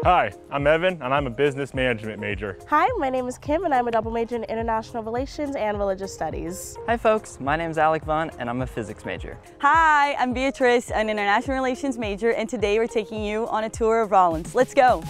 Hi, I'm Evan and I'm a business management major. Hi, my name is Kim and I'm a double major in international relations and religious studies. Hi folks, my name is Alec Vaughn and I'm a physics major. Hi, I'm Beatrice, an international relations major, and today we're taking you on a tour of Rollins. Let's go!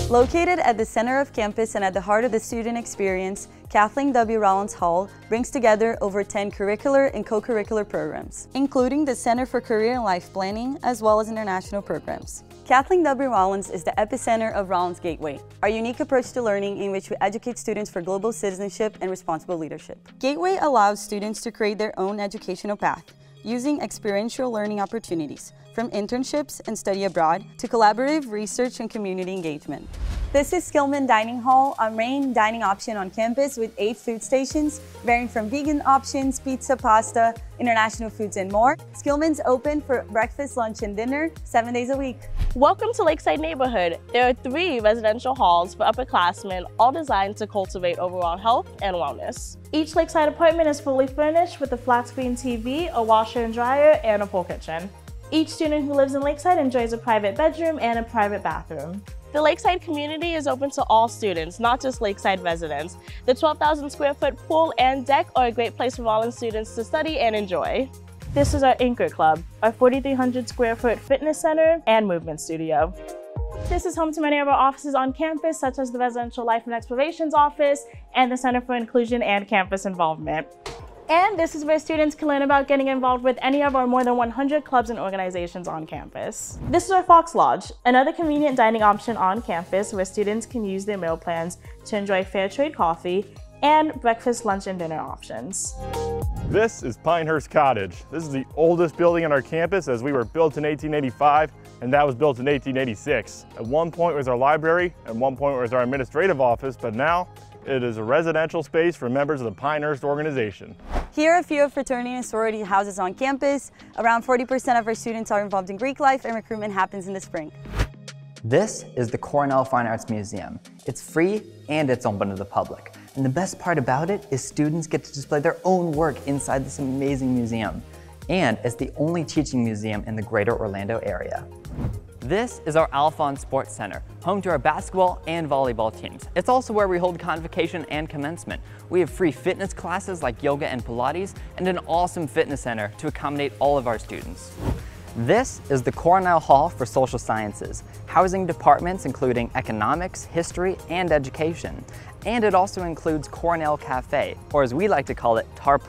Located at the center of campus and at the heart of the student experience, Kathleen W. Rollins Hall brings together over 10 curricular and co-curricular programs, including the Center for Career and Life Planning, as well as international programs. Kathleen W. Rollins is the epicenter of Rollins Gateway, our unique approach to learning in which we educate students for global citizenship and responsible leadership. Gateway allows students to create their own educational path, using experiential learning opportunities, from internships and study abroad to collaborative research and community engagement. This is Skillman Dining Hall, our main dining option on campus with 8 food stations, varying from vegan options, pizza, pasta, international foods, and more. Skillman's open for breakfast, lunch, and dinner 7 days a week. Welcome to Lakeside neighborhood. There are 3 residential halls for upperclassmen, all designed to cultivate overall health and wellness. Each Lakeside apartment is fully furnished with a flat screen TV, a washer and dryer, and a full kitchen. Each student who lives in Lakeside enjoys a private bedroom and a private bathroom. The Lakeside community is open to all students, not just Lakeside residents. The 12,000 square foot pool and deck are a great place for Rollins students to study and enjoy. This is our Anchor Club, our 4,300 square foot fitness center and movement studio. This is home to many of our offices on campus, such as the Residential Life and Explorations Office and the Center for Inclusion and Campus Involvement. And this is where students can learn about getting involved with any of our more than 100 clubs and organizations on campus. This is our Fox Lodge, another convenient dining option on campus where students can use their meal plans to enjoy fair trade coffee and breakfast, lunch, and dinner options. This is Pinehurst Cottage. This is the oldest building on our campus, as we were built in 1885 and that was built in 1886. At one point it was our library, at one point it was our administrative office, but now it is a residential space for members of the Pinehurst organization. Here are a few of fraternity and sorority houses on campus. Around 40% of our students are involved in Greek life, and recruitment happens in the spring. This is the Cornell Fine Arts Museum. It's free and it's open to the public. And the best part about it is students get to display their own work inside this amazing museum. And it's the only teaching museum in the greater Orlando area. This is our Alphon Sports Center, home to our basketball and volleyball teams. It's also where we hold convocation and commencement. We have free fitness classes like yoga and Pilates, and an awesome fitness center to accommodate all of our students. This is the Cornell Hall for Social Sciences, housing departments including economics, history, and education. And it also includes Cornell Cafe, or as we like to call it, Tarz,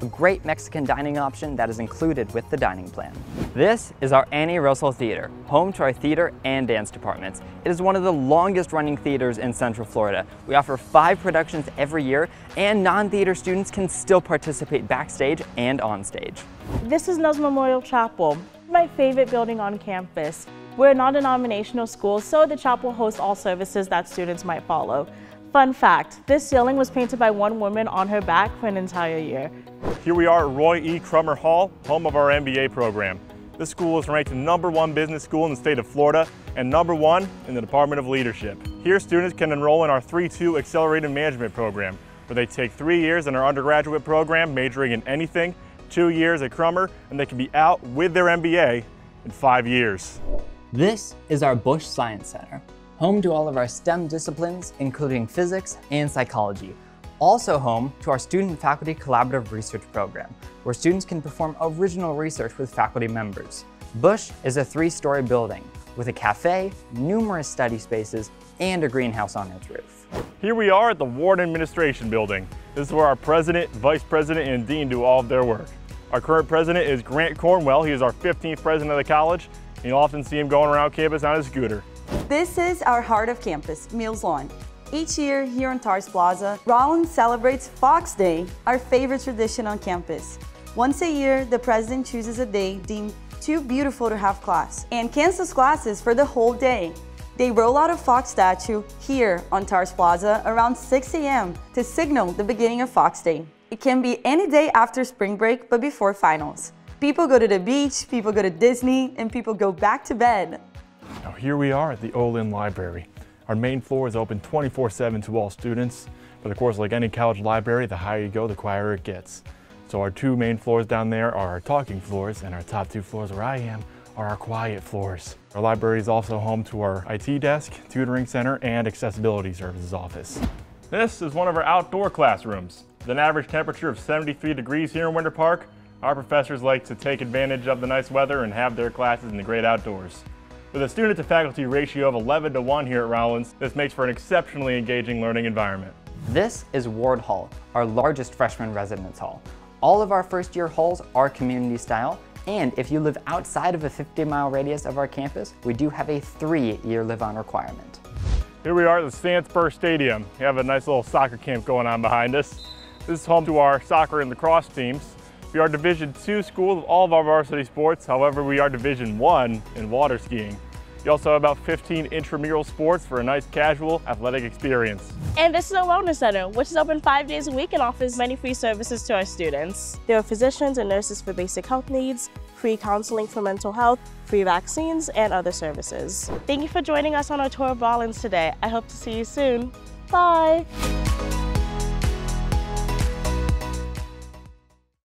a great Mexican dining option that is included with the dining plan. This is our Annie Russell Theater, home to our theater and dance departments. It is one of the longest running theaters in Central Florida. We offer 5 productions every year, and non-theater students can still participate backstage and on stage. This is Nozzle Memorial Chapel, my favorite building on campus. We're a non-denominational school, so the chapel hosts all services that students might follow. Fun fact, this ceiling was painted by one woman on her back for an entire year. Here we are at E Cramer Hall, home of our MBA program. This school is ranked the #1 business school in the state of Florida and #1 in the Department of Leadership. Here students can enroll in our 3-2 Accelerated Management program, where they take 3 years in our undergraduate program, majoring in anything, 2 years at Cramer, and they can be out with their MBA in 5 years. This is our Bush Science Center, home to all of our STEM disciplines, including physics and psychology. Also home to our Student-Faculty Collaborative Research Program, where students can perform original research with faculty members. Bush is a 3-story building with a cafe, numerous study spaces, and a greenhouse on its roof. Here we are at the Ward Administration Building. This is where our president, vice president, and dean do all of their work. Our current president is Grant Cornwell. He is our 15th president of the college, and you'll often see him going around campus on his scooter. This is our heart of campus, Meals Lawn. Each year here on Tarz Plaza, Rollins celebrates Fox Day, our favorite tradition on campus. Once a year, the president chooses a day deemed too beautiful to have class and cancels classes for the whole day. They roll out a Fox statue here on Tarz Plaza around 6 a.m. to signal the beginning of Fox Day. It can be any day after spring break, but before finals. People go to the beach, people go to Disney, and people go back to bed. Now here we are at the Olin Library. Our main floor is open 24/7 to all students, but of course, like any college library, the higher you go, the quieter it gets. So our 2 main floors down there are our talking floors, and our top 2 floors where I am are our quiet floors. Our library is also home to our IT desk, tutoring center, and accessibility services office. This is one of our outdoor classrooms. With an average temperature of 73 degrees here in Winter Park, our professors like to take advantage of the nice weather and have their classes in the great outdoors. With a student to faculty ratio of 11:1 here at Rollins, this makes for an exceptionally engaging learning environment. This is Ward Hall, our largest freshman residence hall. All of our first-year halls are community style, and if you live outside of a 50-mile radius of our campus, we do have a 3-year live-on requirement. Here we are at the Pinehurst Stadium. We have a nice little soccer camp going on behind us. This is home to our soccer and lacrosse teams. We are Division II school with all of our varsity sports. However, we are Division I in water skiing. We also have about 15 intramural sports for a nice casual athletic experience. And this is our Wellness Center, which is open 5 days a week and offers many free services to our students. There are physicians and nurses for basic health needs, free counseling for mental health, free vaccines, and other services. Thank you for joining us on our tour of Rollins today. I hope to see you soon. Bye!